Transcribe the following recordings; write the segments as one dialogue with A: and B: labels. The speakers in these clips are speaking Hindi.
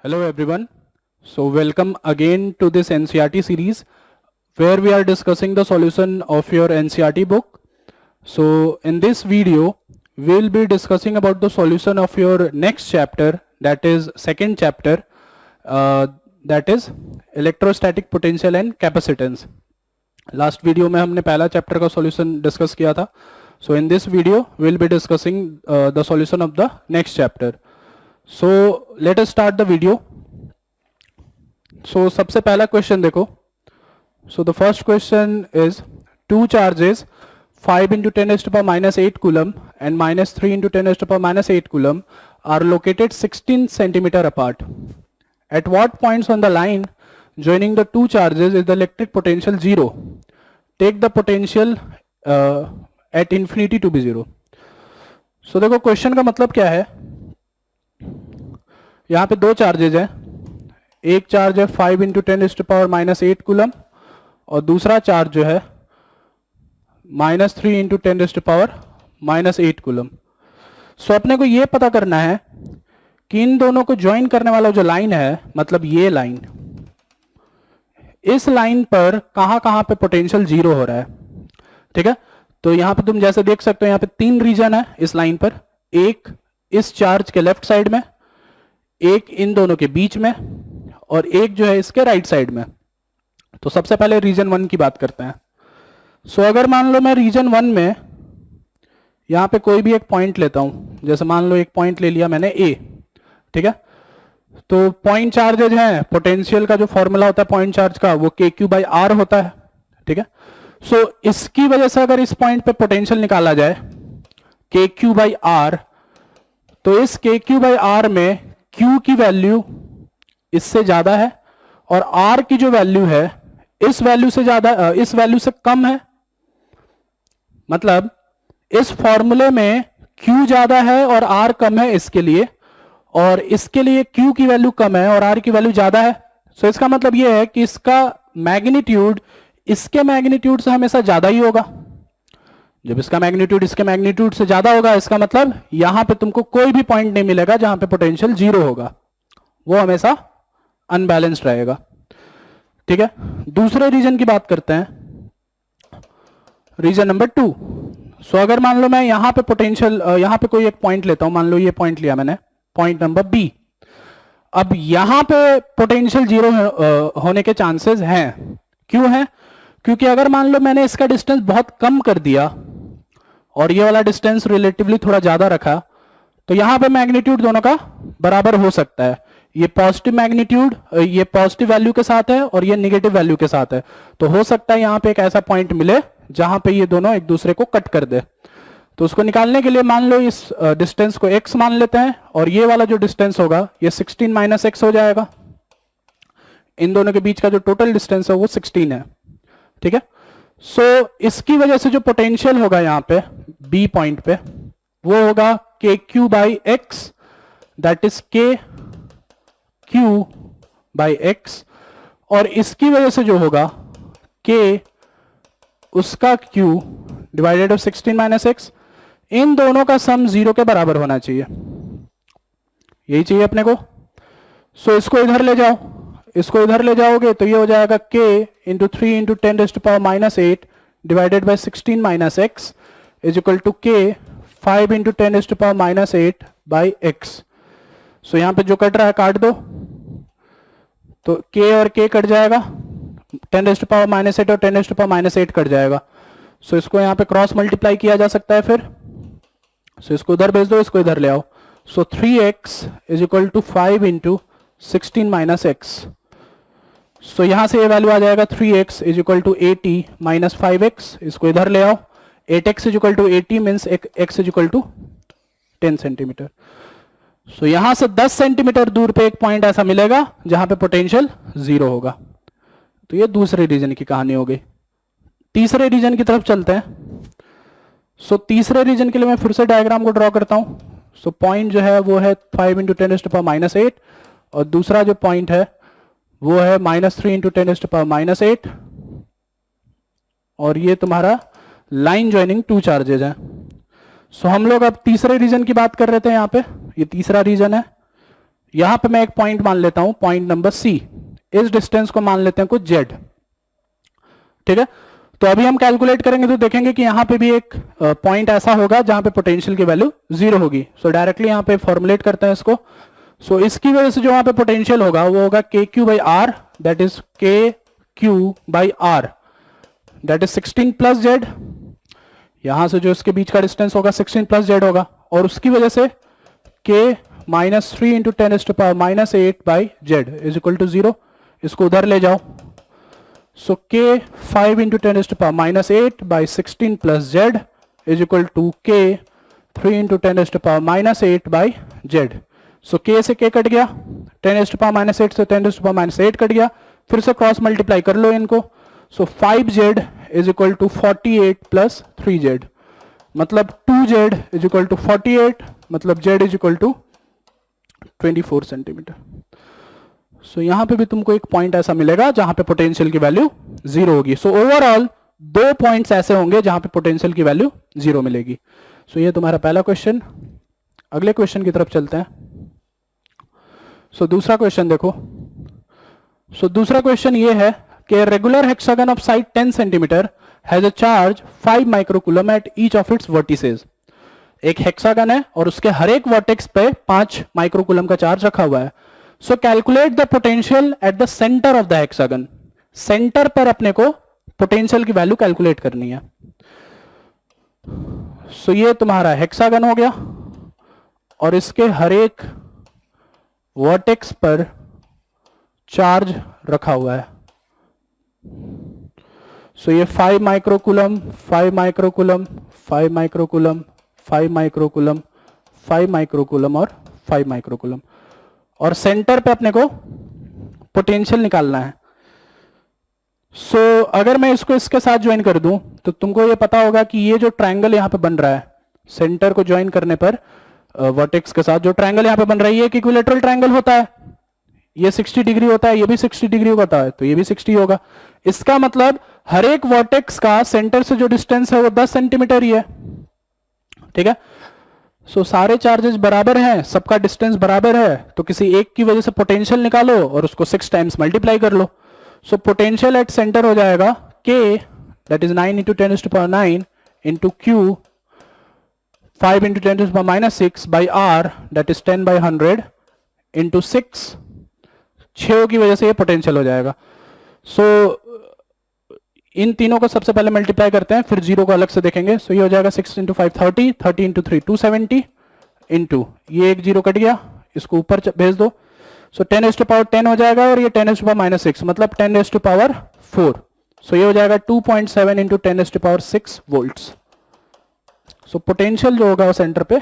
A: Hello everyone. So welcome again to this NCERT series where we are discussing the solution of your NCERT book. So in this video we'll be discussing about the solution of your next chapter, that is second chapter, that is electrostatic potential and capacitance. Last video में हमने पहला चैप्टर का सॉल्यूशन डिस्कस किया था. So in this video will be discussing the solution of the next chapter. So let us start the video. So सबसे पहला क्वेश्चन देखो. So the first question is two charges 5 into 10 raised to power minus 8 coulomb and minus 3 into 10 raised to power minus 8 coulomb are located 16 centimeter apart. At what points on the line joining the two charges is the electric potential 0? Take the potential at infinity to be 0. So देखो क्वेश्चन का मतलब क्या है. यहाँ पे दो चार्जेज हैं. एक चार्ज है 5 into 10 raised to power minus 8 coulomb और दूसरा चार्ज जो है minus 3 into 10 raised to power minus 8 coulomb. So अपने को ये पता करना है कि इन दोनों को ज्वाइन करने वाला जो लाइन है, मतलब ये लाइन, इस लाइन पर कहां कहां पे पोटेंशियल 0 हो रहा है. ठीक है. तो यहां पे तुम जैसे देख सकते हो यहां पे तीन रीजन है इस लाइन पर. एक इस चार्ज के लेफ्ट साइड में, एक इन दोनों के बीच में और एक जो है इसके राइट साइड में. तो सबसे पहले रीजन 1 की बात करते हैं. सो अगर मान लो मैं रीजन 1 में यहां पे कोई भी एक पॉइंट लेता हूं, जैसे मान लो एक पॉइंट ले लिया मैंने ए. ठीक है. तो पॉइंट चार्जेज हैं, पोटेंशियल का जो फॉर्मूला होता है पॉइंट चार्ज का वो के क्यू बाई आर होता है. ठीक है. सो इसकी वजह से अगर इस पॉइंट पे पोटेंशियल निकाला जाए के क्यू बाई आर, तो इस के क्यू बाई आर में क्यू की वैल्यू इससे ज्यादा है और आर की जो वैल्यू है इस वैल्यू से ज्यादा, इस वैल्यू से कम है. मतलब इस फॉर्मूले में क्यू ज्यादा है और आर कम है इसके लिए, और इसके लिए Q की वैल्यू कम है और R की वैल्यू ज्यादा है. सो इसका मतलब यह है कि इसका मैग्नीट्यूड इसके मैग्नीट्यूड से हमेशा ज्यादा ही होगा. जब इसका मैग्नीट्यूड इसके मैग्नीट्यूड से ज्यादा होगा, इसका मतलब यहां पे तुमको कोई भी पॉइंट नहीं मिलेगा जहां पे पोटेंशियल 0 होगा, वो हमेशा अनबैलेंस्ड रहेगा. ठीक है. दूसरे रीजन की बात करते हैं, रीजन नंबर 2. सो अगर मान लो मैं यहां पे पोटेंशियल, यहां पे कोई एक पॉइंट लेता हूं, मान लो ये पॉइंट लिया मैंने, पॉइंट नंबर बी. अब यहां पे पोटेंशियल 0 होने के चांसेस हैं. क्यों है? क्योंकि अगर मान लो मैंने इसका डिस्टेंस बहुत कम कर दिया और ये वाला डिस्टेंस रिलेटिवली थोड़ा ज्यादा रखा, तो यहां पे मैग्नीट्यूड दोनों का बराबर हो सकता है. ये पॉजिटिव मैग्नीट्यूड, ये पॉजिटिव वैल्यू के साथ है और ये निगेटिव वैल्यू के साथ है. तो हो सकता है यहां पे एक ऐसा पॉइंट मिले जहां पे ये दोनों एक दूसरे को कट कर दे. तो उसको निकालने के लिए मान लो इस डिस्टेंस को x मान लेते हैं और ये वाला जो डिस्टेंस होगा ये 16 माइनस एक्स हो जाएगा. इन दोनों के बीच का जो टोटल डिस्टेंस है वो 16 है. ठीक है. सो इसकी वजह से जो पोटेंशियल होगा यहां पे b पॉइंट पे वो होगा k q by x, that is k q by x, और इसकी वजह से जो होगा k उसका q divided of 16 minus x. इन दोनों का सम 0 के बराबर होना चाहिए. यही चाहिए अपने को. सो इसको इधर ले जाओ, इसको इधर ले जाओगे तो ये हो जाएगा k into 3 into 10 raised to power minus 8 divided by 16 minus x is equal to k 5 into 10 raised to power minus 8 by x. So यहां पे जो कट रहा है काट दो, तो k और k कट जाएगा, 10 रेज़्ड टू पावर माइनस 8 और 10 raised to power minus 8 cut जाएगा. सो इसको यहां पे क्रॉस मल्टीप्लाई किया जा सकता है फिर. सो इसको उधर भेज दो, इसको इधर ले आओ. So 3x is equal to 5 into 16 minus x. So यहां से ये वैल्यू आ जाएगा 3x is equal to 80 minus 5x. इसको इधर ले आओ. 8x is equal to 80 means x is equal to 10 centimetre. So यहां से 10 सेंटीमीटर दूर पे एक पॉइंट ऐसा मिलेगा जहां पे पोटेंशियल 0 होगा. तो ये दूसरे रीजन की कहानी हो गई. तीसरे रीजन की तरफ चलते हैं. सो तीसरे रीजन के लिए मैं फिर से डायग्राम को ड्रॉ करता हूं. सो पॉइंट जो है वो है 5 into 10 raised to power minus 8 और दूसरा जो पॉइंट है वो है minus 3 into 10 raised to power minus 8, और ये तुम्हारा लाइन ज्वाइनिंग टू चार्जेज है. सो हम लोग अब तीसरे रीजन की बात कर रहे थे. यहां पे ये तीसरा रीजन है, यहां पे मैं एक पॉइंट मान लेता हूं, पॉइंट नंबर सी। इस डिस्टेंस को मान लेते हैं कुछ जेड, ठीक है। तो अभी हम कैलकुलेट करेंगे तो देखेंगे कि यहां पे भी एक पॉइंट ऐसा होगा जहां पे पोटेंशियल की वैल्यू 0 होगी। सो डायरेक्टली यहां पे फॉर्मुलेट करते हैं इसको। सो इसकी वजह से जो वहां पे पोटेंशियल होगा वो होगा k q by r, that is k q by r, that is 16 plus z. यहां से जो इसके बीच का डिस्टेंस होगा 16 प्लस जेड होगा, और उसकी वजह से k minus 3 into 10⁻⁻8 by z is equal to 0। इसको उधर ले जाओ। So k 5 into 10⁻⁻8 by 16 plus z is equal to k 3 into 10⁻⁻8 by Z. सो के से के कट गया, 10⁻⁻8 से 10⁻⁻8 कट गया, फिर से क्रॉस मल्टीप्लाई कर लो इनको। So 5z is equal to 48 plus 3z, मतलब 2z इज इक्वल टू 48, मतलब z is equal to 24 centimetre. So यहां पे भी तुमको एक पॉइंट ऐसा मिलेगा जहां पे पोटेंशियल की वैल्यू 0 होगी। सो ओवरऑल 2 पॉइंट्स ऐसे होंगे जहां पे पोटेंशियल की वैल्यू 0 मिलेगी। सो ये तुम्हारा पहला क्वेश्चन। अगले क्वेश्चन की तरफ चलते हैं। सो दूसरा क्वेश्चन देखो। सो दूसरा क्वेश्चन ये है कि regular hexagon of side 10 centimetre has a charge 5 microcoulomb at each of its vertices. एक हेक्सागन है और उसके हर एक वर्टेक्स पे 5 माइक्रोकूलम का चार्ज रखा हुआ है। सो calculate the potential at the centre of the hexagon. Centre पर अपने को पोटेंशियल की वैल्यू कैलकुलेट करनी है। सो ये तुम्हारा हेक्सागन हो गया और इसके हर एक वर्टेक्स पर चार्ज रखा हुआ है। सो ये 5 microcoulomb, 5 microcoulomb, 5 microcoulomb, 5 microcoulomb, 5 microcoulomb और 5 माइक्रोकूलम, और सेंटर पे अपने को पोटेंशियल निकालना है। सो अगर मैं इसको इसके साथ ज्वाइन कर दूं तो तुमको ये पता होगा कि ये जो ट्रायंगल यहां पे बन रहा है, सेंटर को ज्वाइन करने पर वर्टेक्स के साथ जो ट्रायंगल यहां पे बन रहा है ये एक इक्विलेटरल ट्रायंगल होता है। ये 60 डिग्री होता है, ये भी 60 डिग्री होता है, तो ये भी 60 होगा। इसका मतलब हर एक वर्टेक्स का सेंटर से जो डिस्टेंस है वो 10 सेंटीमीटर ही है, ठीक है। सो सारे चार्जेस बराबर हैं, सबका डिस्टेंस बराबर है, तो किसी एक की वजह से पोटेंशियल निकालो और उसको 6 टाइम्स मल्टीप्लाई कर लो। सो पोटेंशियल एट सेंटर हो जाएगा k, that is 9 into 10⁻9 into q 5 into 10⁻6 by r, that is 10/100 into 6। 6 की वजह से ये पोटेंशियल हो जाएगा। सो इन तीनों को सबसे पहले मल्टीप्लाई करते हैं, फिर 0 को अलग से देखेंगे। सो ये हो जाएगा 6 इंटू 5 30, 30 इंटू 3 270 इंटू ये एक 0 कट गया, इसको ऊपर भेज दो। सो 10⁻10 हो जाएगा और ये 10⁻6 मतलब 10⁻4। सो ये हो जाएगा 2.7 इंटू 10⁻6 वोल्ट्स। सो पोटेंशियल जो होगा वो सेंटर पे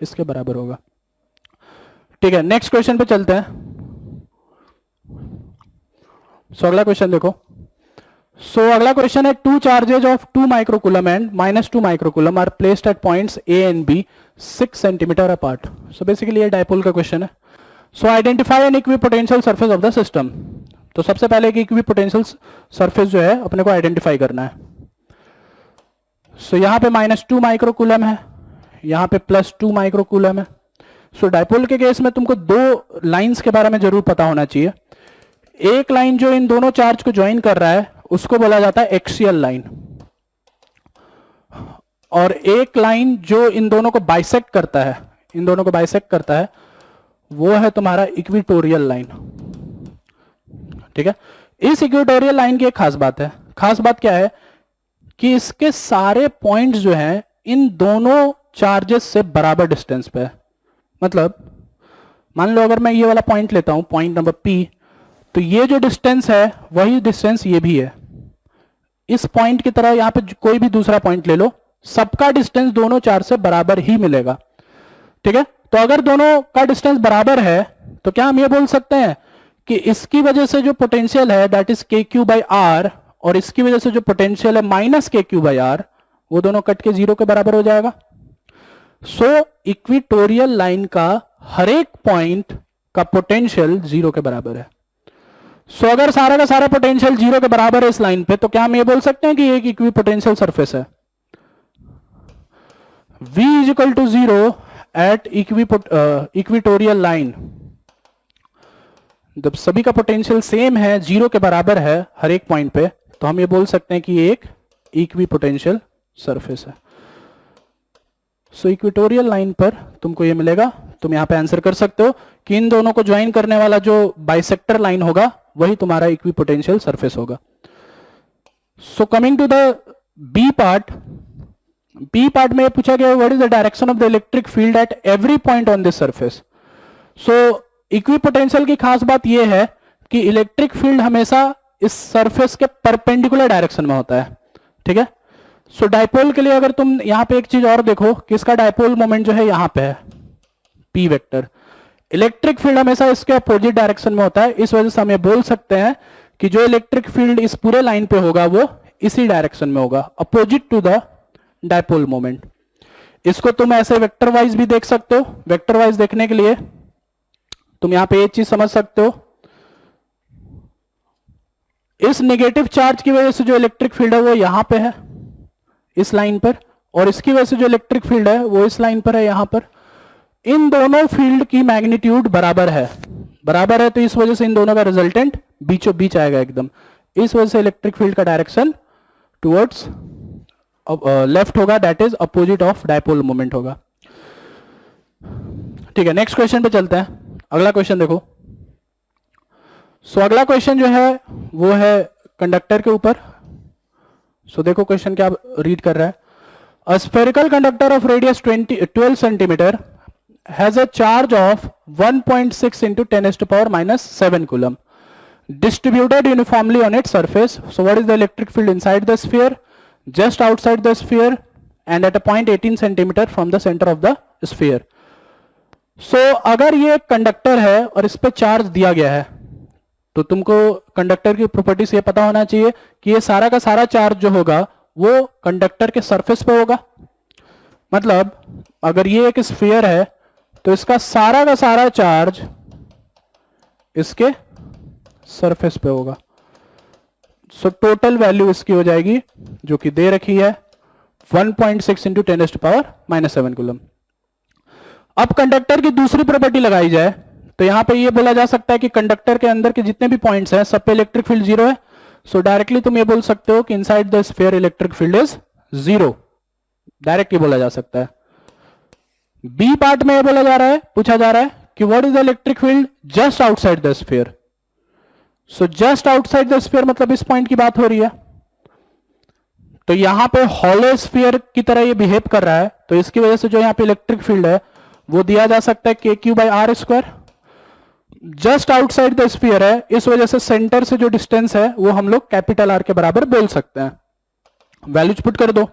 A: इसके बराबर होगा, ठीक है। नेक्स्ट क्वेश्चन पे चलते हैं। सो अगला क्वेश्चन देखो। सो अगला क्वेश्चन है 2 charges of 2 microcoulomb and -2 microcoulomb are placed at points A and B 6 centimetre apart. So basically ये डायपोल का क्वेश्चन है। So identify an equipotential surface of the system. तो सबसे पहले एक इक्विपोटेंशियल सरफेस जो है अपने को आइडेंटिफाई करना है। सो यहां पे -2 माइक्रोकूलम है, यहां पे +2 माइक्रोकूलम है। सो डायपोल के केस में तुमको 2 लाइंस के बारे में जरूर पता होना चाहिए। एक लाइन जो इन दोनों चार्ज को ज्वाइन कर रहा है उसको बोला जाता है एक्सियल लाइन, और एक लाइन जो इन दोनों को बाइसेक्ट करता है, इन दोनों को बाइसेक्ट करता है, वो है तुम्हारा इक्विटोरियल लाइन, ठीक है। इस इक्विटोरियल लाइन की एक खास बात है। खास बात क्या है कि इसके सारे पॉइंट्स जो हैं इन दोनों चार्जेस से बराबर डिस्टेंस पे है। मतलब मान लो अगर मैं ये वाला पॉइंट लेता हूं, पॉइंट नंबर पी, तो ये जो डिस्टेंस है वही डिस्टेंस ये भी है। इस पॉइंट की तरह यहां पे कोई भी दूसरा पॉइंट ले लो, सबका डिस्टेंस दोनों चार्ज से बराबर ही मिलेगा, ठीक है। तो अगर दोनों का डिस्टेंस बराबर है तो क्या हम ये बोल सकते हैं कि इसकी वजह से जो पोटेंशियल है that is k q by are, और इसकी वजह से जो पोटेंशियल है माइनस के क्यू बाई आर, वो दोनों कट के 0 के बराबर हो जाएगा। सो इक्विटोरियल लाइन का हर एक पॉइंट का पोटेंशियल 0 के बराबर है। सो अगर सारा का सारा पोटेंशियल 0 के बराबर है इस लाइन पे, तो क्या हम ये बोल सकते हैं कि एक इक्विपोटेंशियल सरफेस है। V is equal to 0 at equatorial line, जब सभी का पोटेंशियल सेम है, जीरो के बराबर है हर एक पॉइंट पे, तो हम ये बोल सकते हैं कि ये एक इक्वी पोटेंशियल सरफेस है। सो इक्वेटोरियल लाइन पर तुमको ये मिलेगा। तुम यहां पे आंसर कर सकते हो कि इन दोनों को ज्वाइन करने वाला जो बाइसेक्टर लाइन होगा वही तुम्हारा इक्वी पोटेंशियल सरफेस होगा। So coming to the B part, B part में पूछा गया what is the direction of the electric field at every point on this surface. So equipotential की खास बात यह है कि इलेक्ट्रिक फील्ड हमेशा इस सरफेस के परपेंडिकुलर डायरेक्शन में होता है, ठीक है। सो डायपोल के लिए अगर तुम यहां पे एक चीज और देखो कि इसका डायपोल मोमेंट जो है यहां पे है पी वेक्टर, इलेक्ट्रिक फील्ड हमेशा इसके अपोजिट डायरेक्शन में होता है। इस वजह से हम ये बोल सकते हैं कि जो इलेक्ट्रिक फील्ड इस पूरे लाइन पे होगा वो इसी डायरेक्शन में होगा, opposite to the dipole moment. इसको तुम ऐसे वेक्टर वाइज भी देख सकते हो। वेक्टर वाइज देखने के लिए तुम यहां पे एक चीज समझ सकते हो, इस नेगेटिव चार्ज की वजह से जो इलेक्ट्रिक फील्ड है वो यहां पे है इस लाइन पर, और इसकी वजह से जो इलेक्ट्रिक फील्ड है वो इस लाइन पर है यहां पर। इन दोनों फील्ड की मैग्नीट्यूड बराबर है, बराबर है, तो इस वजह से इन दोनों का रिजल्टेंट बीचों बीच आएगा एकदम। इस वजह से इलेक्ट्रिक फील्ड का डायरेक्शन टुवर्ड्स लेफ्ट होगा, that is opposite of dipole moment होगा। ठीक है, नेक्स्ट क्वेश्चन पे चलते हैं। अगला क्वेश्चन देखो। सो अगला क्वेश्चन जो है वो है कंडक्टर के ऊपर। सो देखो क्वेश्चन क्या रीड कर रहा है। A spherical conductor of radius 12 centimetre has a charge of 1.6 into 10⁻⁻7 coulomb distributed uniformly on its surface. So what is the electric field inside the sphere, just outside the sphere, and at a point 18 centimeter from the center of the sphere? So अगर ये कंडक्टर है और इस पे चार्ज दिया गया है तो तुमको कंडक्टर की प्रॉपर्टी से ये पता होना चाहिए कि ये सारा का सारा चार्ज जो होगा वो कंडक्टर के सरफेस पे होगा। मतलब अगर ये एक स्फीयर है तो इसका सारा का सारा चार्ज इसके सरफेस पे होगा। सो टोटल वैल्यू इसकी हो जाएगी जो कि दे रखी है 1.6 इंटू 10⁻⁻7 कूलम। अब कंडक्टर की दूसरी प्रॉपर्टी लगाई जाए तो यहां पे ये बोला जा सकता है कि कंडक्टर के अंदर के जितने भी पॉइंट्स हैं सब पे इलेक्ट्रिक फील्ड जीरो है। सो डायरेक्टली तुम ये बोल सकते हो कि inside the sphere electric field is zero, directly बोला जा सकता है। बी पार्ट में बोला जा रहा है, पूछा जा रहा है कि what is the electric field just outside the sphere. So just outside the sphere मतलब इस पॉइंट की बात हो रही है, तो यहां पे हॉलो स्फीयर की तरह ये बिहेव कर रहा है, तो इसकी वजह से जो यहां पे इलेक्ट्रिक फील्ड है वो दिया जा सकता है KQ/R²। Just outside the sphere है, इस वजह से सेंटर से जो डिस्टेंस है वो हम लोग कैपिटल R के बराबर बोल सकते हैं। वैल्यूज पुट कर दो।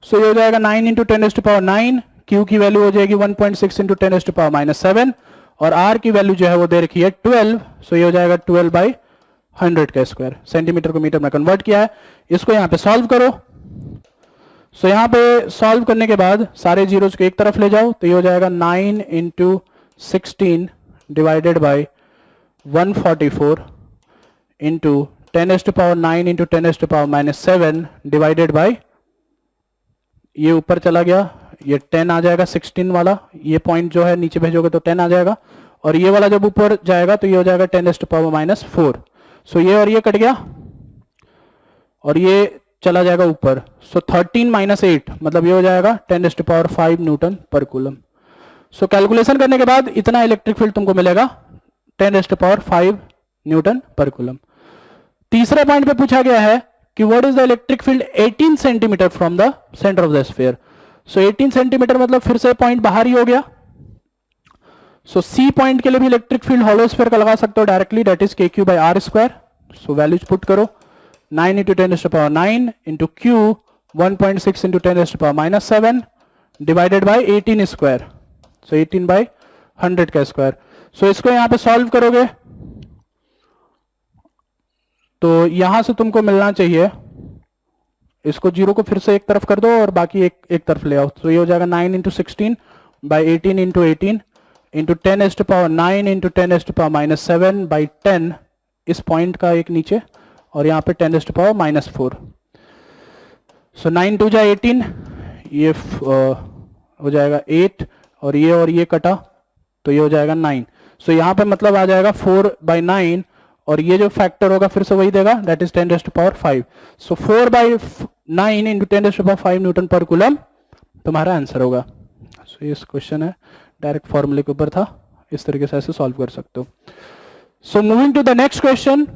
A: सो ये हो जाएगा 9 इंटू 10⁻⁹, Q की वैल्यू हो जाएगी 1.6 इंटू 10⁻⁷, और R की वैल्यू जो है वो दे रखी है 12। सो ये हो जाएगा 12/100 का स्क्वायर। सेंटीमीटर को मीटर में कन्वर्ट किया है। इसको यहां पे सॉल्व करो। सो यहां पे सॉल्व करने के बाद सारे जीरोज को एक तरफ ले जाओ तो ये हो जाएगा 9 into 16 divided by 144 into 10⁻9 into 10⁻⁷ divided by, ये ऊपर चला गया, ये 10 आ जाएगा 16 वाला, ये पॉइंट जो है नीचे भेजोगे तो 10 आ जाएगा, और ये वाला जब ऊपर जाएगा तो ये हो जाएगा 10⁻⁻4। सो ये और ये कट गया और ये चला जाएगा ऊपर। सो 13 - 8 मतलब ये हो जाएगा 10⁵ न्यूटन पर कूलम। सो कैलकुलेशन करने के बाद इतना इलेक्ट्रिक फील्ड तुमको मिलेगा 10⁵ न्यूटन पर कूलम। तीसरे पॉइंट पे पूछा गया है कि what is the electric field 18 centimetre from the centre of the sphere. So 18 centimetre मतलब फिर से पॉइंट बाहर ही हो गया। सो सी पॉइंट के लिए भी इलेक्ट्रिक फील्ड हॉलो स्फीयर का लगा सकते हो directly, that is KQ/R²। So values put करो, 9 into 10⁻9 into Q 1.6 into 10⁻⁷ divided by 18 square. So 18/100 का स्क्वायर। सो इसको यहां पे सॉल्व करोगे तो यहां से तुमको मिलना चाहिए, इसको जीरो को फिर से एक तरफ कर दो और बाकी एक तरफ ले आओ। तो ये हो जाएगा 9 into 16 by 18 into 18 into 10⁻9 into 10⁻⁷ by 10, इस पॉइंट का एक नीचे, और यहाँ पे 10⁻⁻4। सो 9 2 जा 18, ये हो जाएगा 8, और ये कटा तो ये हो जाएगा 9। सो यहां पे मतलब आ जाएगा 4/9 और ये जो फैक्टर होगा फिर से वही देगा, that is 10⁵. So 4/9 into 10⁵ Newton पर कूलम तुम्हारा आंसर होगा. सो ये क्वेश्चन है, डायरेक्ट फॉर्मूले के ऊपर था, इस तरीके से ऐसे सॉल्व कर सकते हो. So moving to the next question.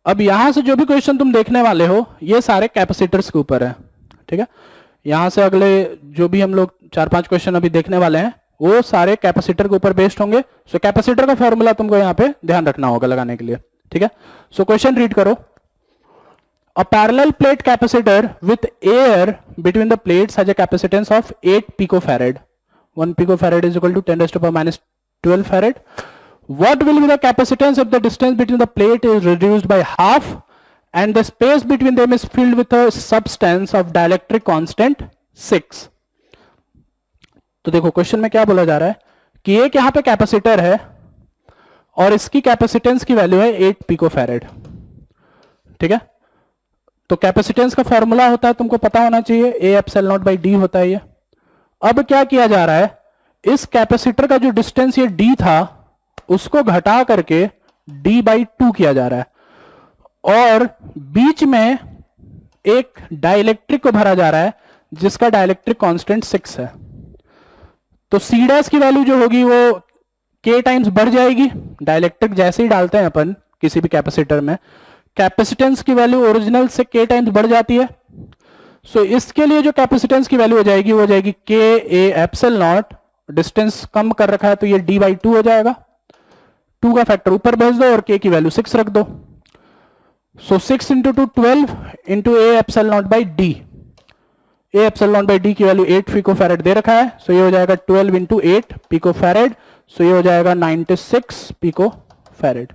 A: अब यहां से जो भी क्वेश्चन तुम देखने वाले हो ये सारे कैपेसिटर्स के ऊपर है. ठीक है, यहां से अगले जो भी हम लोग 4-5 क्वेश्चन अभी देखने वाले हैं वो सारे कैपेसिटर के ऊपर बेस्ड होंगे. सो कैपेसिटर का फॉर्मूला तुमको यहां पे ध्यान रखना होगा लगाने के लिए. ठीक है, सो क्वेश्चन रीड करो. A parallel plate capacitor with air between the plates has a capacitance of 8 picofarad. 1 picofarad is equal to 10⁻12 farad. What will be the capacitance if the distance between the plate is reduced by half and the space between them is filled with a substance of dielectric constant 6? तो देखो क्वेश्चन में क्या बोला जा रहा है कि एक यहां पे कैपेसिटर है और इसकी कैपेसिटेंस की वैल्यू है 8 पिकोफैरेड. ठीक है, तो कैपेसिटेंस का फॉर्मूला होता है, तुमको पता होना चाहिए, A epsilon not by D होता है ये. अब क्या किया जा रहा है, इस कैपेसिटर का जो डिस्टेंस ये D था उसको घटा करके D/2 किया जा रहा है और बीच में एक डाइलेक्ट्रिक को भरा जा रहा है जिसका डाइलेक्ट्रिक कांस्टेंट 6 है. तो C' की वैल्यू जो होगी वो K टाइम्स बढ़ जाएगी. डाइलेक्ट्रिक जैसे ही डालते हैं अपन किसी भी कैपेसिटर में, कैपेसिटेंस की वैल्यू ओरिजिनल से K टाइम्स बढ़ जाती है. सो इसके लिए जो कैपेसिटेंस की वैल्यू हो जाएगी वो हो जाएगी KA एप्सिलॉन नॉट. डिस्टेंस कम कर रखा है तो ये D/2 हो जाएगा. 2 का फैक्टर ऊपर भेज दो और K की वैल्यू 6 रख दो. सो 6 into 2 12 into A epsilon not by D. A epsilon not by D की वैल्यू 8 पिकोफैरेड दे रखा है. सो ये हो जाएगा 12 इंटू 8 पिकोफैरेड. सो ये हो जाएगा 96 पिकोफैरेड.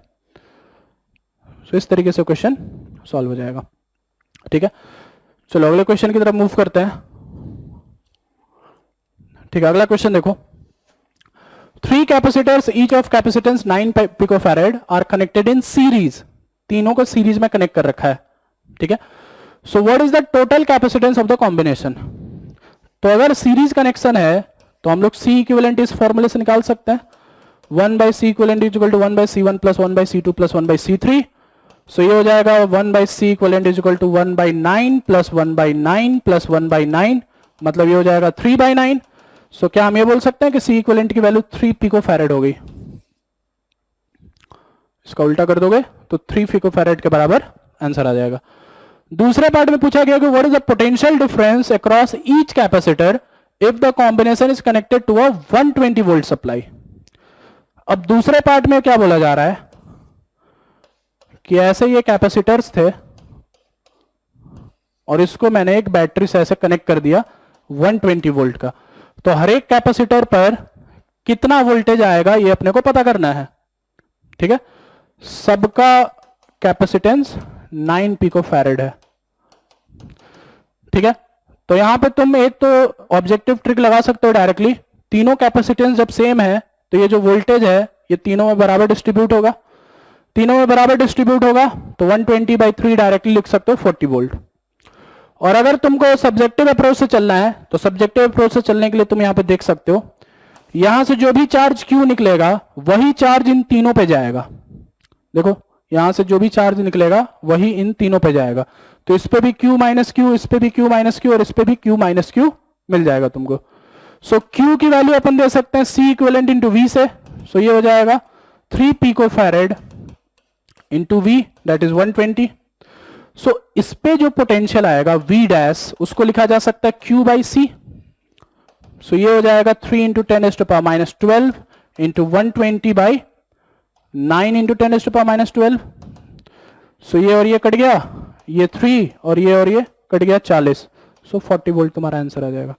A: सो इस तरीके से क्वेश्चन सॉल्व हो जाएगा. ठीक है, चलो अगले क्वेश्चन की तरफ मूव करते हैं. ठीक है, अगला क्वेश्चन देखो. 3 capacitors each of capacitance 9 picofarad are connected in series. तीनों को सीरीज में कनेक्ट कर रखा है. ठीक है, so what is the total capacitance of the combination. तो अगर सीरीज कनेक्शन है तो हम लोग C इक्विवेलेंट इस फॉर्मूले से निकाल सकते हैं. 1/C equivalent is equal to 1/C1 plus 1/C2 plus 1/C3. So ये हो जाएगा 1/C equivalent is equal to 1/9 plus 1/9 plus 1/9, मतलब ये हो जाएगा 3/9. सो क्या हम ये बोल सकते हैं कि C इक्विवेलेंट की वैल्यू 3 पिकोफैरेड हो गई. इसका उल्टा कर दोगे तो 3 पिकोफैरेड के बराबर आंसर आ जाएगा. दूसरे पार्ट में पूछा गया कि what is the potential difference across each capacitor if the combination is connected to a 120 volt supply. अब दूसरे पार्ट में क्या बोला जा रहा है कि ऐसे ये कैपेसिटर्स थे और इसको मैंने एक बैटरी से ऐसे कनेक्ट कर दिया 120 वोल्ट का. तो हर एक कैपेसिटर पर कितना वोल्टेज आएगा ये अपने को पता करना है. ठीक है, सबका कैपेसिटेंस 9 पिकोफैरेड है. ठीक है, तो यहां पे तुम एक तो ऑब्जेक्टिव ट्रिक लगा सकते हो डायरेक्टली. तीनों कैपेसिटेंस जब सेम है तो ये जो वोल्टेज है ये तीनों में बराबर डिस्ट्रीब्यूट होगा. तीनों में बराबर डिस्ट्रीब्यूट होगा तो 120/3 डायरेक्टली लिख सकते हो 40 वोल्ट. और अगर तुमको सब्जेक्टिव अप्रोच से चलना है तो सब्जेक्टिव अप्रोच से चलने के लिए तुम यहां पे देख सकते हो, यहां से जो भी चार्ज Q निकलेगा वही चार्ज इन तीनों पे जाएगा. देखो यहां से जो भी चार्ज निकलेगा वही इन तीनों पे जाएगा. तो इस पे भी Q माइनस Q, इस पे भी Q माइनस Q और इस पे भी Q माइनस Q मिल जाएगा तुमको. सो Q की वैल्यू अपन दे सकते हैं C इक्विवेलेंट इंटू V से. सो ये हो जाएगा 3 picofarad into V that is 120. सो इस पे जो पोटेंशियल आएगा V' उसको लिखा जा सकता है Q/C. सो ये हो जाएगा 3 इंटू 10⁻12 इंटू 120/9 इंटू 10⁻12. सो ये और ये कट गया, ये 3 और ये कट गया 40. सो 40 वोल्ट तुम्हारा आंसर आ जाएगा.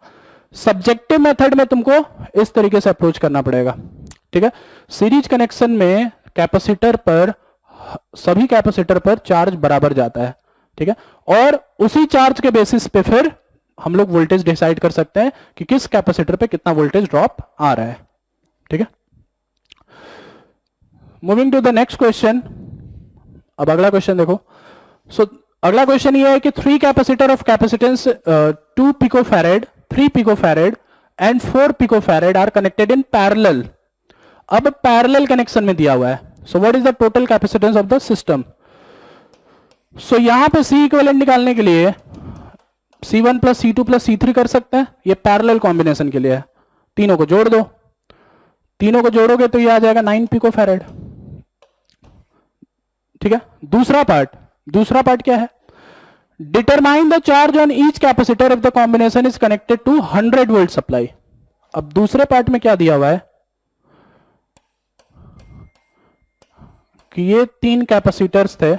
A: सब्जेक्टिव मेथड में तुमको इस तरीके से अप्रोच करना पड़ेगा. ठीक है, सीरीज कनेक्शन में कैपेसिटर पर सभी कैपेसिटर पर चार्ज बराबर जाता है. ठीक है, और उसी चार्ज के बेसिस पे फिर हम लोग वोल्टेज डिसाइड कर सकते हैं कि किस कैपेसिटर पे कितना वोल्टेज ड्रॉप आ रहा है. ठीक है, moving to the next question. अब अगला क्वेश्चन देखो. सो अगला क्वेश्चन ये है कि 3 capacitor of capacitance 2 picofarad 3 picofarad and 4 picofarad are connected in parallel. अब पैरेलल कनेक्शन में दिया हुआ है. So what is the total capacitance of the system? So यहां पे C इक्विवेलेंट निकालने के लिए C1 plus C2 plus C3 कर सकते हैं. ये पैरेलल कॉम्बिनेशन के लिए है. तीनों को जोड़ दो, तीनों को जोड़ोगे तो ये आ जाएगा 9 पिकोफैरेड. ठीक है. दूसरा पार्ट क्या है? Determine the charge on each capacitor if the combination is connected to 100 volt supply. अब दूसरे पार्ट में क्या दिया हुआ है कि ये 3 कैपेसिटर्स थे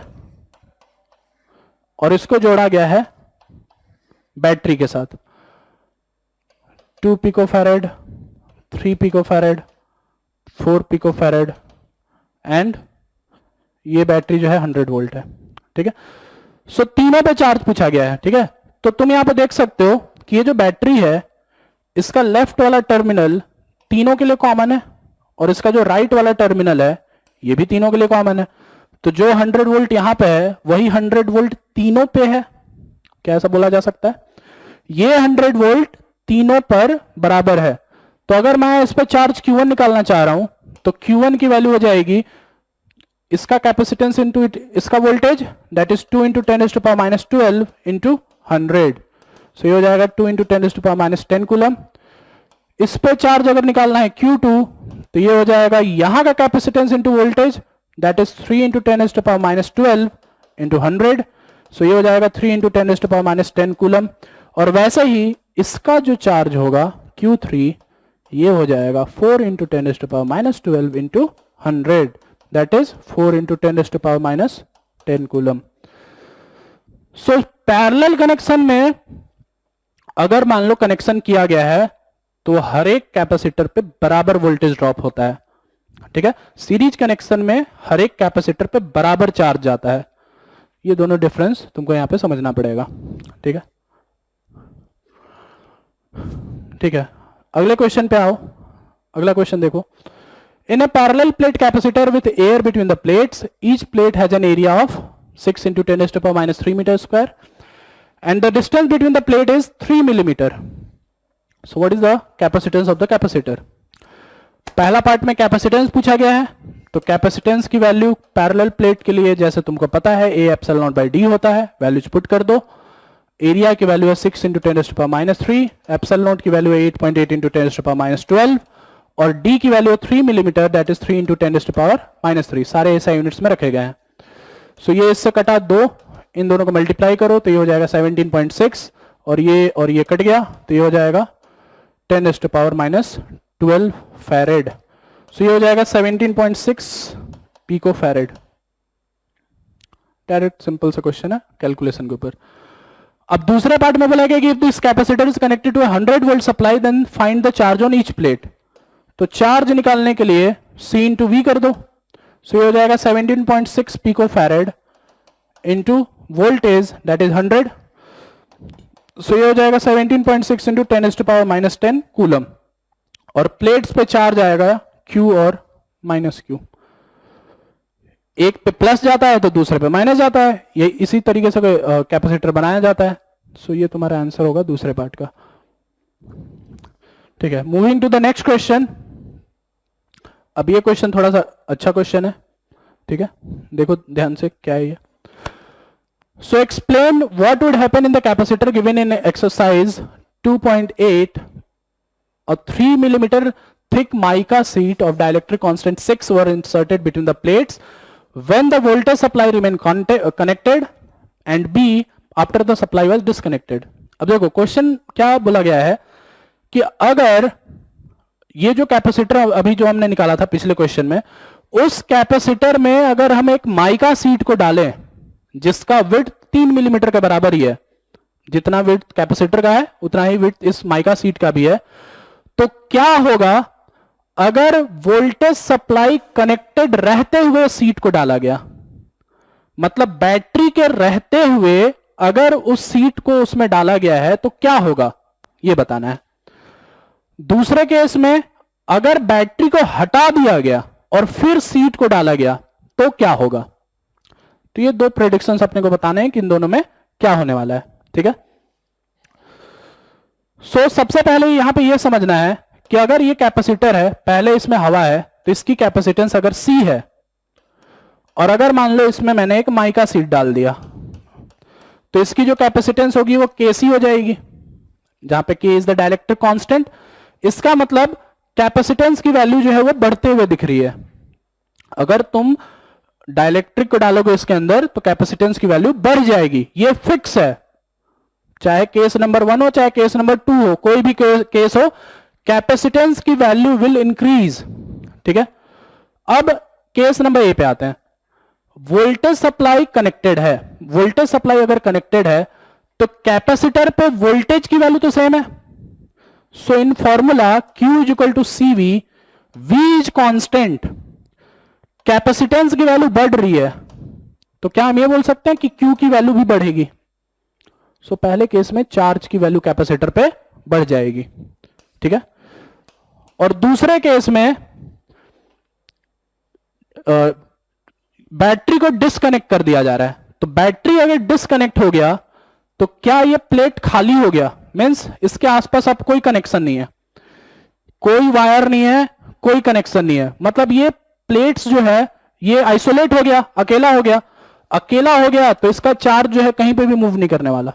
A: और इसको जोड़ा गया है बैटरी के साथ. 2 पिकोफैरेड, 3 पिकोफैरेड, 4 पिकोफैरेड एंड ये बैटरी जो है 100 वोल्ट है. ठीक है. सो तीनों पे चार्ज पूछा गया है. ठीक है. तो तुम यहां पे देख सकते हो कि ये जो बैटरी है इसका लेफ्ट वाला टर्मिनल तीनों के लिए कॉमन है और इसका जो राइट वाला टर्मिनल है ये भी तीनों के लिए कॉमन है. तो जो 100 वोल्ट यहां पे है वही 100 वोल्ट तीनों पे है. क्या ऐसा बोला जा सकता है? ये 100 वोल्ट तीनों पर बराबर है. तो अगर मैं इस पर चार्ज Q1 निकालना चाह रहा हूं तो Q1 की वैल्यू हो जाएगी इसका कैपेसिटेंस इंटू इसका voltage, that is 2 into 10⁻12 into 100. So ये हो जाएगा 2 इंटू 10⁻10 कूलम. इस पे चार्ज अगर निकालना है Q2 तो ये हो जाएगा यहां का capacitance into voltage, that is 3 into 10⁻12 into 100. So ये हो जाएगा 3 इंटू 10⁻10 कूलम. और वैसे ही इसका जो चार्ज होगा Q3 ये हो जाएगा 4 into 10⁻12 into 100, that is 4 into 10⁻10 coulomb. So parallel connection में अगर मान लो कनेक्शन किया गया है तो हर एक कैपेसिटर पे बराबर वोल्टेज ड्रॉप होता है. ठीक है. सीरीज कनेक्शन में हर एक कैपेसिटर पे बराबर चार्ज जाता है. ये दोनों डिफरेंस तुमको यहां पे समझना पड़ेगा. ठीक है. ठीक है. अगले क्वेश्चन पे आओ. अगला क्वेश्चन देखो. In a parallel plate capacitor with air between the plates, each plate has an area of 6 into 10⁻³ meter square, and the distance between the plate is 3 millimeter. So what is the capacitance of the capacitor? पहला पार्ट में कैपेसिटेंस पूछा गया है. तो कैपेसिटेंस की वैल्यू पैरेलल प्लेट के लिए जैसे तुमको पता है A epsilon not by D होता है. वैल्यूज पुट कर दो. एरिया की वैल्यू है 6 इंटू 10⁻³ एप्सिलॉन नॉट की वैल्यू है 8.8 इंटू 10⁻12 और d की value 3 millimetre, that is 3 into 10⁻³ सारे ऐसा यूनिट्स में रखे गए हैं. सो ये इससे कटा 2, इन दोनों को मल्टीप्लाई करो तो ये हो जाएगा 17.6 और ये कट गया तो ये हो जाएगा 10⁻12 फैरेड. सो ये हो जाएगा 17.6 पिको फैरेड. डायरेक्ट सिंपल सा क्वेश्चन है कैलकुलेशन के ऊपर. अब दूसरे पार्ट में बोला गया कि if this capacitor is connected to 100 volt supply then find the charge on each plate. तो चार्ज निकालने के लिए C इंटू वी कर दो. सो ये हो जाएगा 17.6 picofarad into voltage that is 100. So ये हो जाएगा 17.6 इंटू 10⁻10 कूलम. और प्लेट्स पे चार्ज आएगा Q और माइनस Q. एक पे प्लस जाता है तो दूसरे पे माइनस जाता है. ये इसी तरीके से कैपेसिटर बनाया जाता है. सो ये तुम्हारा आंसर होगा दूसरे पार्ट का. ठीक है. Moving to the next question. अब ये क्वेश्चन थोड़ा सा अच्छा क्वेश्चन है. ठीक है. देखो ध्यान से क्या है ये. So explain what would happen in the capacitor given in exercise 2.8. a 3 millimeter thick mica sheet of dielectric constant 6 were inserted between the plates when the voltage supply remained connected and B after the supply was disconnected. अब देखो क्वेश्चन क्या बोला गया है कि अगर ये जो कैपेसिटर अभी जो हमने निकाला था पिछले क्वेश्चन में, उस कैपेसिटर में अगर हम एक माइका शीट को डालें जिसका विड्थ 3 मिलीमीटर के बराबर ही है, जितना विड्थ कैपेसिटर का है उतना ही विड्थ इस माइका शीट का भी है, तो क्या होगा अगर वोल्टेज सप्लाई कनेक्टेड रहते हुए शीट को डाला गया, मतलब बैटरी के रहते हुए अगर उस शीट को उसमें डाला गया है तो क्या होगा यह बताना है. दूसरे केस में अगर बैटरी को हटा दिया गया और फिर शीट को डाला गया तो क्या होगा. तो ये दो प्रेडिक्शंस अपने को बताने हैं कि इन दोनों में क्या होने वाला है. ठीक है. सबसे पहले यहां पे ये समझना है कि अगर ये कैपेसिटर है, पहले इसमें हवा है, तो इसकी कैपेसिटेंस अगर C है, और अगर मान लो इसमें मैंने एक माइका सीट डाल दिया, तो इसकी जो कैपेसिटेंस होगी वो Kc हो जाएगी, जहां पे K is the dielectric constant. इसका मतलब कैपेसिटेंस की वैल्यू जो है वो बढ़ते हुए दिख रही है। अगर तुम डाइलेक्ट्रिक को डालोगे इसके अंदर तो कैपेसिटेंस की वैल्यू बढ़ जाएगी, ये फिक्स है, चाहे केस नंबर 1 हो चाहे केस नंबर 2 हो, कोई भी केस हो, कैपेसिटेंस की वैल्यू विल इंक्रीज। ठीक है, अब केस नंबर ए पे आते हैं। वोल्टेज सप्लाई कनेक्टेड है, वोल्टेज सप्लाई अगर कनेक्टेड है तो कैपेसिटर पे वोल्टेज की वैल्यू तो सेम है। So in formula Q is equal to CV, V is constant, capacitance की वैल्यू बढ़ रही है, तो क्या हम ये बोल सकते हैं कि Q की वैल्यू भी बढ़ेगी। सो पहले केस में चार्ज की वैल्यू कैपेसिटर पे बढ़ जाएगी। ठीक है, और दूसरे केस में बैटरी को डिस्कनेक्ट कर दिया जा रहा है, तो बैटरी अगर डिस्कनेक्ट हो गया तो क्या ये प्लेट खाली हो गया, मींस इसके आसपास अब कोई कनेक्शन नहीं है, कोई वायर नहीं है, कोई कनेक्शन नहीं है, मतलब ये प्लेट्स जो है ये आइसोलेट हो गया, अकेला हो गया। अकेला हो गया तो इसका चार्ज जो है कहीं पे भी मूव नहीं करने वाला,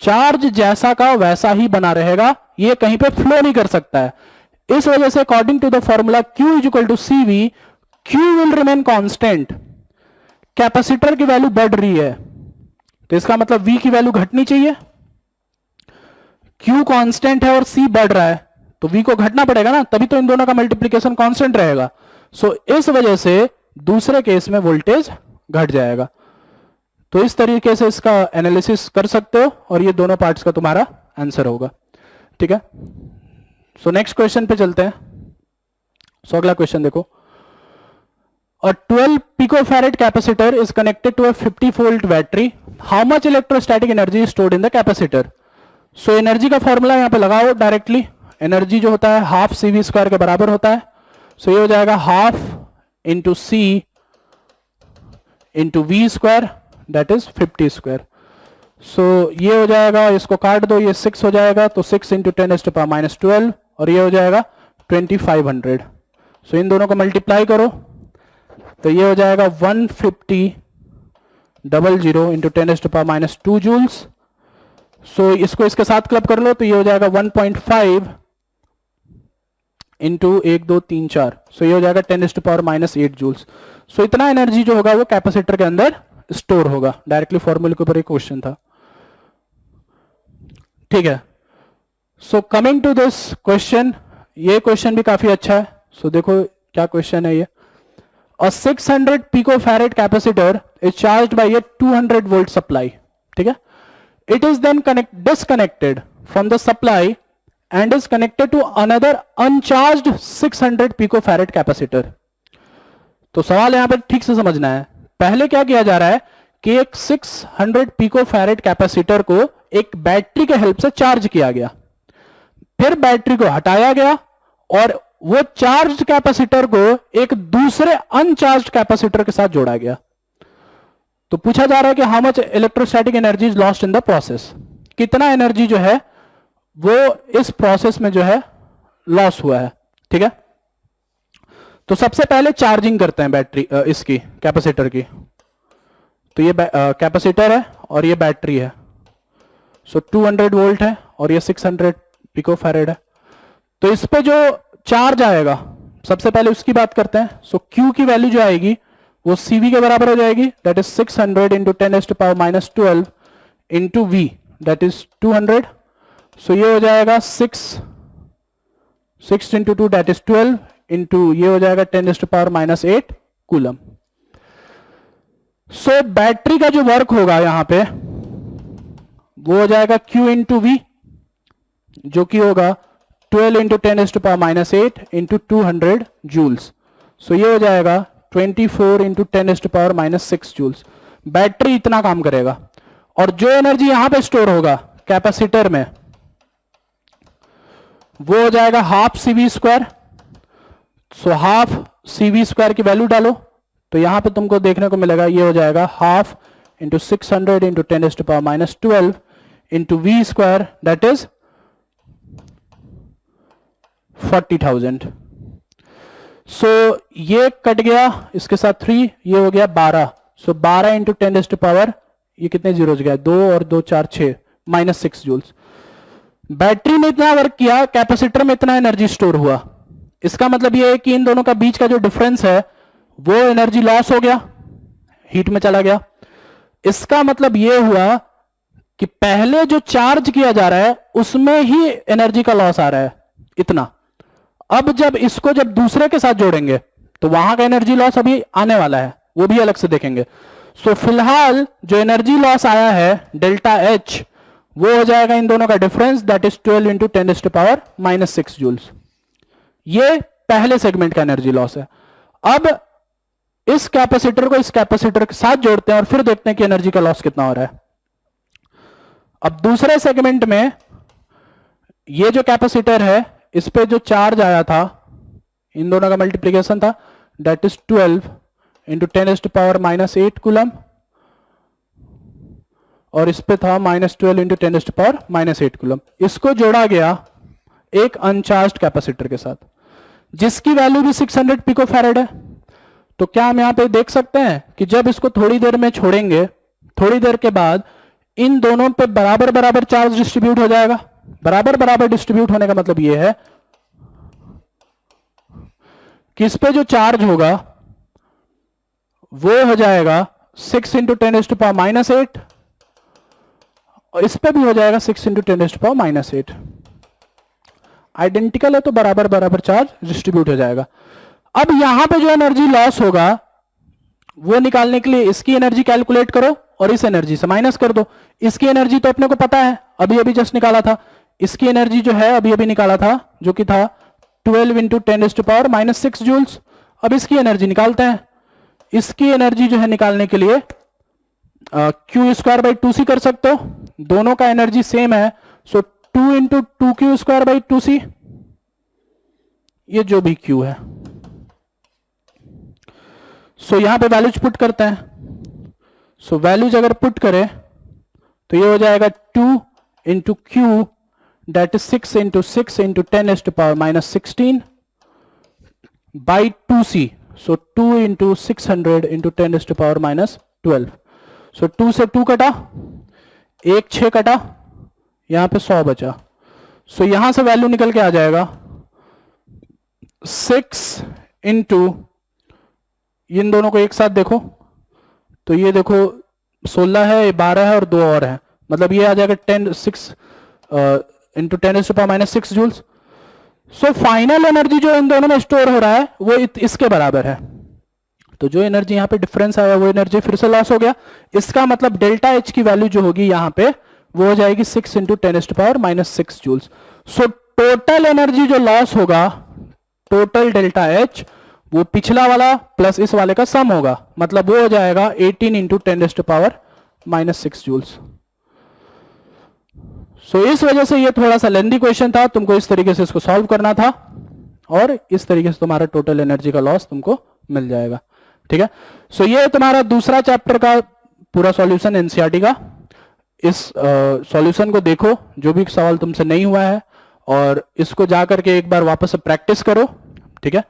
A: चार्ज जैसा का वैसा ही बना रहेगा, ये कहीं पे फ्लो नहीं कर सकता है। इस वजह से according to the formula Q is equal to CV, Q will remain constant, capacitor की वैल्यू बढ़ रही है, तो इसका मतलब V की वैल्यू घटनी चाहिए। Q कांस्टेंट है और C बढ़ रहा है, तो V को घटना पड़ेगा ना, तभी तो इन दोनों का मल्टीप्लीकेशन कांस्टेंट रहेगा। सो इस वजह से दूसरे केस में वोल्टेज घट जाएगा। तो इस तरीके से इसका एनालिसिस कर सकते हो और ये दोनों पार्ट्स का तुम्हारा आंसर होगा। ठीक है, सो नेक्स्ट क्वेश्चन पे चलते हैं। सो अगला क्वेश्चन देखो, a 12 picofarad capacitor is connected to a 50 volt battery, how much electrostatic energy is stored in the capacitor? So energy का फॉर्मूला यहां पे लगाओ डायरेक्टली, एनर्जी जो होता है हाफ CV स्क्वायर के बराबर होता है। सो ये हो जाएगा half into C into V square, that is 50 square. So ये हो जाएगा, इसको काट दो, ये 6 हो जाएगा, तो 6 इंटू 10⁻⁻12, और ये हो जाएगा 2500। सो इन दोनों को मल्टीप्लाई करो तो ये हो जाएगा 150 इंटू 10⁻² जूल्स। सो इसको इसके साथ क्लब कर लो तो ये हो जाएगा 1.5 इंटू 1 2 3 4, सो ये हो जाएगा 10⁻⁸ जूल्स। सो इतना एनर्जी जो होगा वो कैपेसिटर के अंदर स्टोर होगा। डायरेक्टली फॉर्मूले के ऊपर एक क्वेश्चन था। ठीक है, so coming to this question, ये क्वेश्चन भी काफी अच्छा है। सो देखो क्या क्वेश्चन है ये। A 600 picofarad capacitor is charged by a 200 volt supply. ठीक है, it is then disconnected from the supply and is connected to another uncharged 600 picofarad capacitor. तो सवाल यहां पर ठीक से समझना है। पहले क्या किया जा रहा है कि एक 600 picofarad कैपेसिटर को एक बैटरी के हेल्प से चार्ज किया गया, फिर बैटरी को हटाया गया और वो चार्ज कैपेसिटर को एक दूसरे अनचार्ज कैपेसिटर के साथ जोड़ा गया। तो पूछा जा रहा है कि how much electrostatic energy is lost in the process, कितना एनर्जी जो है वो इस प्रोसेस में जो है लॉस हुआ है। ठीक है, तो सबसे पहले चार्जिंग करते हैं बैटरी इसकी कैपेसिटर की। तो ये कैपेसिटर है और ये बैटरी है। सो 200 वोल्ट है और ये 600 पिकोफैरेड है। तो इस पे जो चार्ज आएगा सबसे पहले उसकी बात करते हैं। सो Q की वैल्यू जो आएगी वो CV के बराबर हो जाएगी, that is 600 into 10⁻⁻12 into V, that is 200। सो ये हो जाएगा 6 इंटू 2 दैट इज 12 इंटू ये हो जाएगा 10⁻⁸ कूलम। सो बैटरी का जो वर्क होगा यहां पे वो हो जाएगा Q इंटू V, जो कि होगा 12 इंटू 10⁻⁸ इंटू 200 जूल्स। सो ये हो जाएगा 24 इंटू 10⁻⁻6 जूल्स। बैटरी इतना काम करेगा और जो एनर्जी यहां पे स्टोर होगा कैपेसिटर में वो हो जाएगा half CV square. So half CV square की वैल्यू डालो तो यहां पे तुमको देखने को मिलेगा ये हो जाएगा half into 600 into 10⁻12 into V square, that is 40,000। सो ये कट गया, इसके साथ 3, ये हो गया 12। सो 12 इंटू 10⁻, ये कितने जीरोज गया, 2 और 2 4 6, -6 जूल्स। बैटरी में इतना वर्क किया, कैपेसिटर में इतना एनर्जी स्टोर हुआ। इसका मतलब ये है कि इन दोनों का बीच का जो डिफरेंस है वो एनर्जी लॉस हो गया, हीट में चला गया। इसका मतलब ये हुआ कि पहले जो चार्ज किया जा रहा है उसमें ही एनर्जी का लॉस आ रहा है इतना। अब जब इसको जब दूसरे के साथ जोड़ेंगे तो वहां का एनर्जी लॉस अभी आने वाला है, वो भी अलग से देखेंगे। सो फिलहाल जो एनर्जी लॉस आया है डेल्टा एच, वो हो जाएगा इन दोनों का difference, that is 12 into 10⁻⁻6 joules. ये पहले सेगमेंट का एनर्जी लॉस है। अब इस कैपेसिटर को इस कैपेसिटर के साथ जोड़ते हैं और फिर देखते हैं कि एनर्जी का लॉस कितना हो रहा है। अब दूसरे सेगमेंट में ये जो कैपेसिटर है, इस पे जो चार्ज आया था, इन दोनों का मल्टीप्लीकेशन था, दैट इज 12 इंटू 10⁻⁻8 कूलम, और इस पे था -12 इंटू 10⁻⁻8 कूलम। इसको जोड़ा गया एक अनचार्ज्ड कैपेसिटर के साथ जिसकी वैल्यू भी 600 पिकोफैरेड है। तो क्या हम यहां पे देख सकते हैं कि जब इसको थोड़ी देर में छोड़ेंगे, थोड़ी देर के बाद इन दोनों पे बराबर बराबर चार्ज डिस्ट्रीब्यूट हो जाएगा। बराबर बराबर डिस्ट्रीब्यूट होने का मतलब यह है कि इस पे जो चार्ज होगा वो हो जाएगा 6 इंटू 10⁻⁻8, और इस पे भी हो जाएगा 6 इंटू 10⁻⁻8। आइडेंटिकल है तो बराबर बराबर चार्ज डिस्ट्रीब्यूट हो जाएगा। अब यहां पे जो एनर्जी लॉस होगा वो निकालने के लिए इसकी एनर्जी कैलकुलेट करो और इस एनर्जी से माइनस कर दो। इसकी एनर्जी तो अपने को पता है, अभी अभी जस्ट निकाला था। इसकी एनर्जी जो है अभी अभी निकाला था, जो कि था 12 इंटू 10⁻⁻6 जूल्स। अब इसकी एनर्जी निकालते हैं। इसकी एनर्जी जो है निकालने के लिए Q²/2C कर सकते हो, दोनों का एनर्जी सेम है। सो 2 इंटू 2Q²/2C, ये जो भी Q है। सो यहां पे वैल्यूज पुट करते हैं। सो वैल्यूज अगर पुट करें तो ये हो जाएगा 2 into Q, that is 6 into 6 into 10⁻⁻16 by 2C। So 2 into 600 into 10⁻⁻12। सो 2 से 2 कटा, 1 6 कटा, यहां पे 100 बचा। सो यहां से वैल्यू निकल के आ जाएगा 6 इंटू, इन दोनों को एक साथ देखो तो ये देखो 16 है, ये 12 है और 2 और है, मतलब ये आ जाएगा 6 into 10⁻⁻6 joules. So final energy जो इन दोनों में स्टोर हो रहा है वो इसके बराबर है। तो जो एनर्जी यहां पे डिफरेंस आया वो एनर्जी फिर से लॉस हो गया। इसका मतलब डेल्टा एच की वैल्यू जो होगी यहां पे वो हो जाएगी 6 into 10⁻⁻6 joules. So total energy जो लॉस होगा, टोटल डेल्टा एच, वो पिछला वाला प्लस इस वाले का सम होगा, मतलब वो हो जाएगा 18 इंटू 10⁻⁻6 जूल्स। सो इस वजह से ये थोड़ा सा लेंथी क्वेश्चन था, तुमको इस तरीके से इसको सॉल्व करना था और इस तरीके से तुम्हारा टोटल एनर्जी का लॉस तुमको मिल जाएगा। ठीक है, सो ये तुम्हारा दूसरा चैप्टर का पूरा सॉल्यूशन एनसीईआरटी का। इस सॉल्यूशन को देखो, जो भी सवाल तुमसे नहीं हुआ है, और इसको जाकर के एक बार वापस से प्रैक्टिस करो। ठीक है,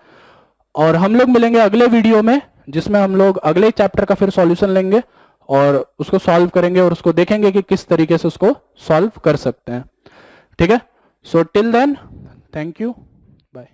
A: और हम लोग मिलेंगे अगले वीडियो में जिसमें हम लोग अगले चैप्टर का फिर सॉल्यूशन लेंगे और उसको सॉल्व करेंगे और उसको देखेंगे कि किस तरीके से उसको सॉल्व कर सकते हैं। ठीक है, so till then, thank you, bye.